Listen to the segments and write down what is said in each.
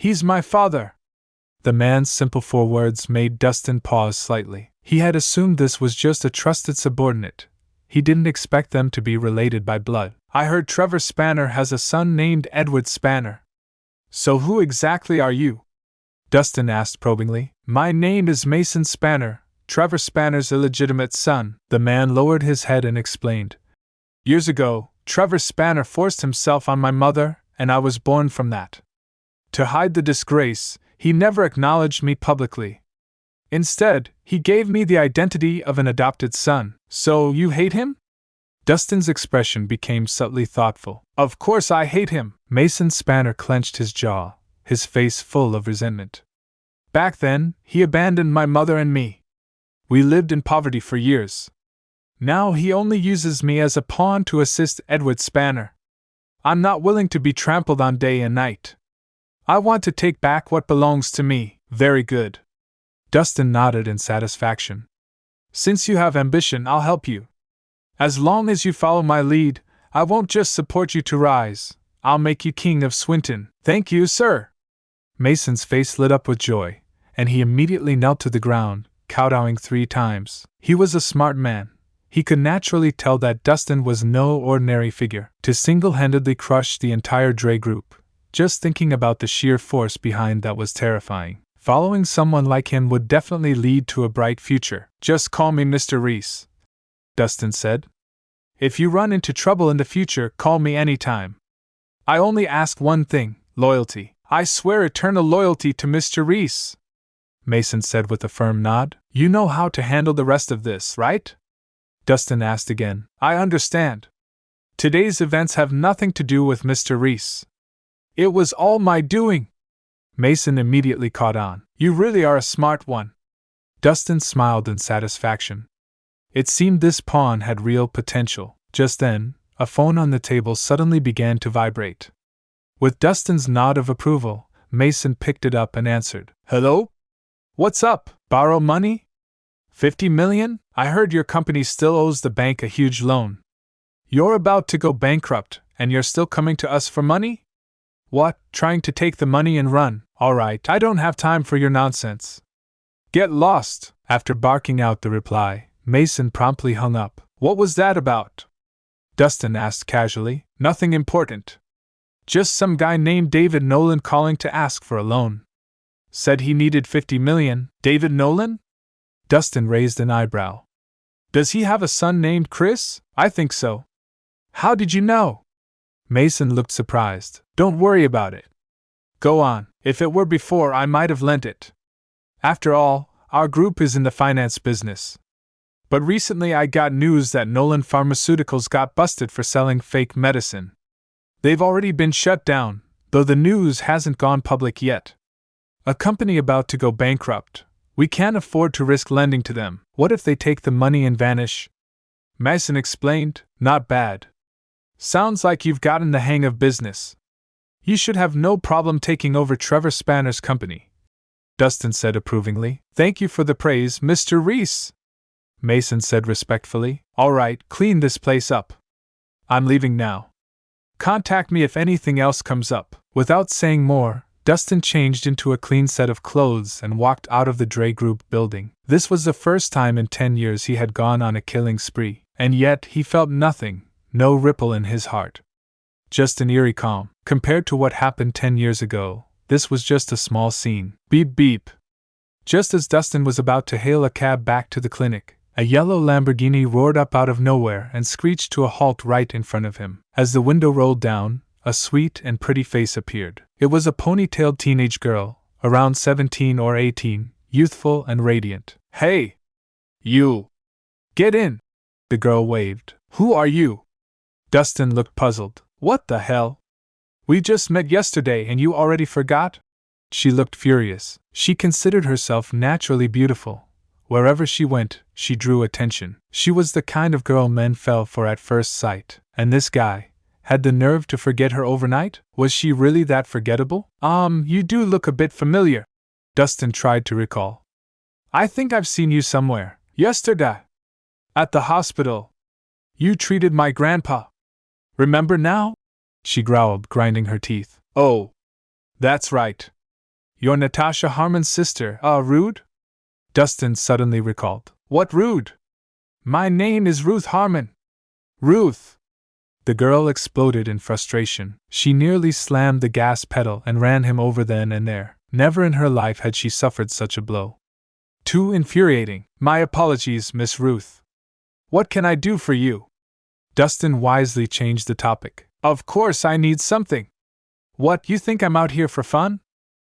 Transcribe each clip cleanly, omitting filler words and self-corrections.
He's my father. The man's simple 4 words made Dustin pause slightly. He had assumed this was just a trusted subordinate. He didn't expect them to be related by blood. I heard Trevor Spanner has a son named Edward Spanner. So who exactly are you? Dustin asked probingly. My name is Mason Spanner, Trevor Spanner's illegitimate son. The man lowered his head and explained. Years ago, Trevor Spanner forced himself on my mother, and I was born from that. To hide the disgrace, he never acknowledged me publicly. Instead, he gave me the identity of an adopted son. So you hate him? Dustin's expression became subtly thoughtful. Of course I hate him. Mason Spanner clenched his jaw, his face full of resentment. Back then, he abandoned my mother and me. We lived in poverty for years. Now he only uses me as a pawn to assist Edward Spanner. I'm not willing to be trampled on day and night. I want to take back what belongs to me. Very good. Dustin nodded in satisfaction. Since you have ambition, I'll help you. As long as you follow my lead, I won't just support you to rise. I'll make you king of Swinton. Thank you, sir. Mason's face lit up with joy, and he immediately knelt to the ground, kowtowing 3 times. He was a smart man. He could naturally tell that Dustin was no ordinary figure. To single-handedly crush the entire Dre group, just thinking about the sheer force behind that was terrifying. Following someone like him would definitely lead to a bright future. Just call me Mr. Rhys, Dustin said. If you run into trouble in the future, call me anytime. I only ask one thing, loyalty. I swear eternal loyalty to Mr. Rhys, Mason said with a firm nod. You know how to handle the rest of this, right? Dustin asked again. I understand. Today's events have nothing to do with Mr. Rhys. It was all my doing. Mason immediately caught on. You really are a smart one. Dustin smiled in satisfaction. It seemed this pawn had real potential. Just then, a phone on the table suddenly began to vibrate. With Dustin's nod of approval, Mason picked it up and answered. Hello? What's up? Borrow money? 50 million? I heard your company still owes the bank a huge loan. You're about to go bankrupt, and you're still coming to us for money? What, trying to take the money and run? All right, I don't have time for your nonsense. Get lost. After barking out the reply, Mason promptly hung up. What was that about? Dustin asked casually. Nothing important. Just some guy named David Nolan calling to ask for a loan. Said he needed 50 million. David Nolan? Dustin raised an eyebrow. Does he have a son named Chris? I think so. How did you know? Mason looked surprised. Don't worry about it. Go on. If it were before, I might have lent it. After all, our group is in the finance business. But recently I got news that Nolan Pharmaceuticals got busted for selling fake medicine. They've already been shut down, though the news hasn't gone public yet. A company about to go bankrupt. We can't afford to risk lending to them. What if they take the money and vanish? Mason explained. Not bad. Sounds like you've gotten the hang of business. You should have no problem taking over Trevor Spanner's company. Dustin said approvingly. Thank you for the praise, Mr. Rhys. Mason said respectfully. All right, clean this place up. I'm leaving now. Contact me if anything else comes up. Without saying more, Dustin changed into a clean set of clothes and walked out of the Dre Group building. This was the first time in 10 years he had gone on a killing spree, and yet he felt nothing, no ripple in his heart. Just an eerie calm. Compared to what happened 10 years ago, this was just a small scene. Beep beep. Just as Dustin was about to hail a cab back to the clinic, a yellow Lamborghini roared up out of nowhere and screeched to a halt right in front of him. As the window rolled down, a sweet and pretty face appeared. It was a ponytailed teenage girl, around 17 or 18, youthful and radiant. Hey! You! Get in! The girl waved. Who are you? Dustin looked puzzled. What the hell? We just met yesterday and you already forgot? She looked furious. She considered herself naturally beautiful. Wherever she went, she drew attention. She was the kind of girl men fell for at first sight. And this guy had the nerve to forget her overnight? Was she really that forgettable? You do look a bit familiar. Dustin tried to recall. I think I've seen you somewhere. Yesterday. At the hospital. You treated my grandpa. Remember now? She growled, grinding her teeth. Oh. That's right. You're Natasha Harmon's sister, Rude? Dustin suddenly recalled. What Rude? My name is Ruth Harmon. Ruth! The girl exploded in frustration. She nearly slammed the gas pedal and ran him over then and there. Never in her life had she suffered such a blow. Too infuriating. My apologies, Miss Ruth. What can I do for you? Dustin wisely changed the topic. Of course I need something. What, you think I'm out here for fun?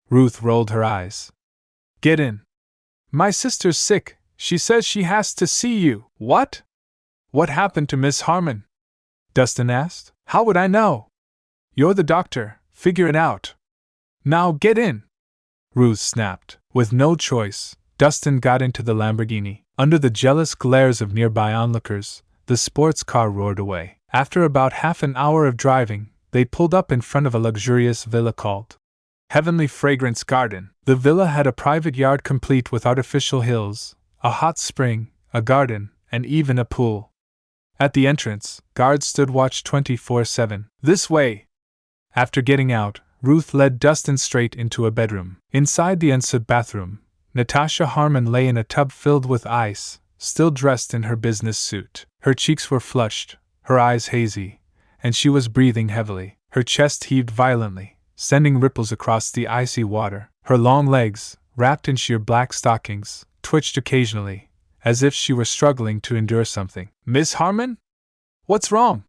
Ruth rolled her eyes. Get in. My sister's sick. She says she has to see you. What? What happened to Miss Harmon? Dustin asked. How would I know? You're the doctor. Figure it out. Now get in. Ruth snapped. With no choice, Dustin got into the Lamborghini. Under the jealous glares of nearby onlookers, the sports car roared away. After about half an hour of driving, they pulled up in front of a luxurious villa called Heavenly Fragrance Garden. The villa had a private yard complete with artificial hills, a hot spring, a garden, and even a pool. At the entrance, guards stood watch 24/7. This way! After getting out, Ruth led Dustin straight into a bedroom. Inside the ensuite bathroom, Natasha Harmon lay in a tub filled with ice, still dressed in her business suit. Her cheeks were flushed, her eyes hazy, and she was breathing heavily. Her chest heaved violently, sending ripples across the icy water. Her long legs, wrapped in sheer black stockings, twitched occasionally, as if she were struggling to endure something. Miss Harmon? What's wrong?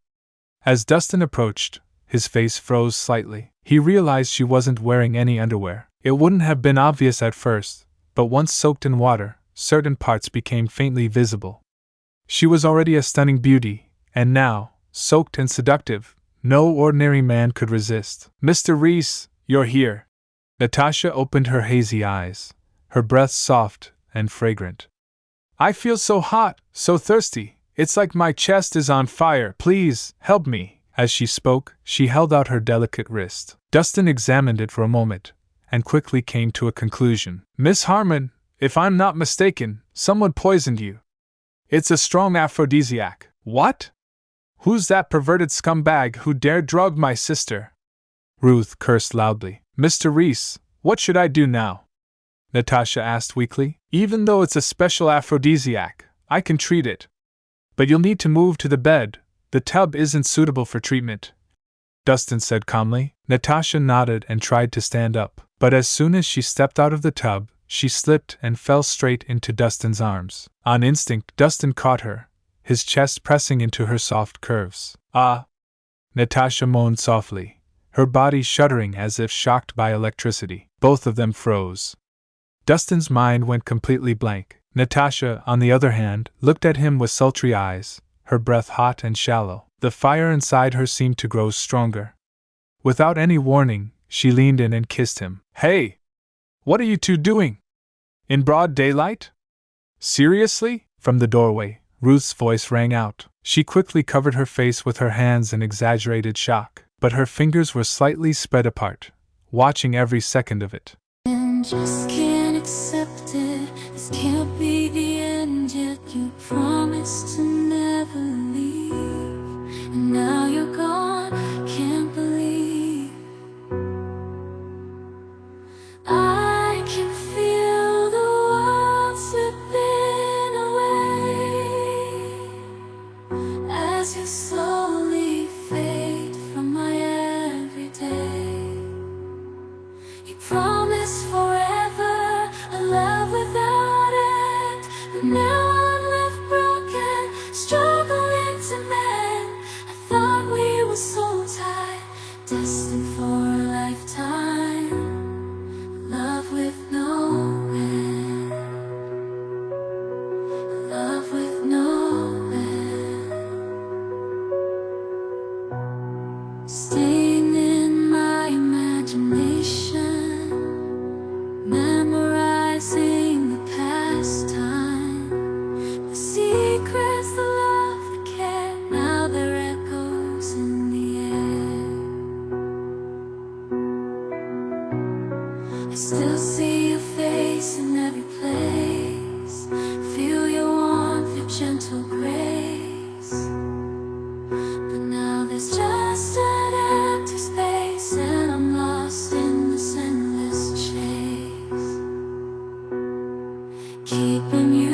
As Dustin approached, his face froze slightly. He realized she wasn't wearing any underwear. It wouldn't have been obvious at first, but once soaked in water, certain parts became faintly visible. She was already a stunning beauty, and now, soaked and seductive, no ordinary man could resist. Mr. Rhys, you're here. Natasha opened her hazy eyes, her breath soft and fragrant. I feel so hot, so thirsty, it's like my chest is on fire. Please, help me. As she spoke, she held out her delicate wrist. Dustin examined it for a moment, and quickly came to a conclusion. Miss Harmon, if I'm not mistaken, someone poisoned you. It's a strong aphrodisiac. What? Who's that perverted scumbag who dared drug my sister? Ruth cursed loudly. Mr. Rhys, what should I do now? Natasha asked weakly. Even though it's a special aphrodisiac, I can treat it. But you'll need to move to the bed. The tub isn't suitable for treatment, Dustin said calmly. Natasha nodded and tried to stand up, but as soon as she stepped out of the tub, she slipped and fell straight into Dustin's arms. On instinct, Dustin caught her, his chest pressing into her soft curves. Ah! Natasha moaned softly, her body shuddering as if shocked by electricity. Both of them froze. Dustin's mind went completely blank. Natasha, on the other hand, looked at him with sultry eyes, her breath hot and shallow. The fire inside her seemed to grow stronger. Without any warning, she leaned in and kissed him. Hey! What are you two doing? In broad daylight? Seriously? From the doorway, Ruth's voice rang out. She quickly covered her face with her hands in exaggerated shock, but her fingers were slightly spread apart, watching every second of it. And just can't accept it. This can't be the end yet. You promised to never leave, and now you're gone. Can't believe I can feel the world slipping away as you slowly fade from my everyday. You promised forever a love without end, but now I'm left broken, struggling to mend. I thought we were so tight, destined for a lifetime, love with no end, love with no end. Staying in my imagination, memorizing the past time, the secrets, the love, the care. Now they're echoes in the air. I still see your face in every place, feel your warmth, your gentle grace. But now there's just an empty space, and I'm lost in this endless chase. keep him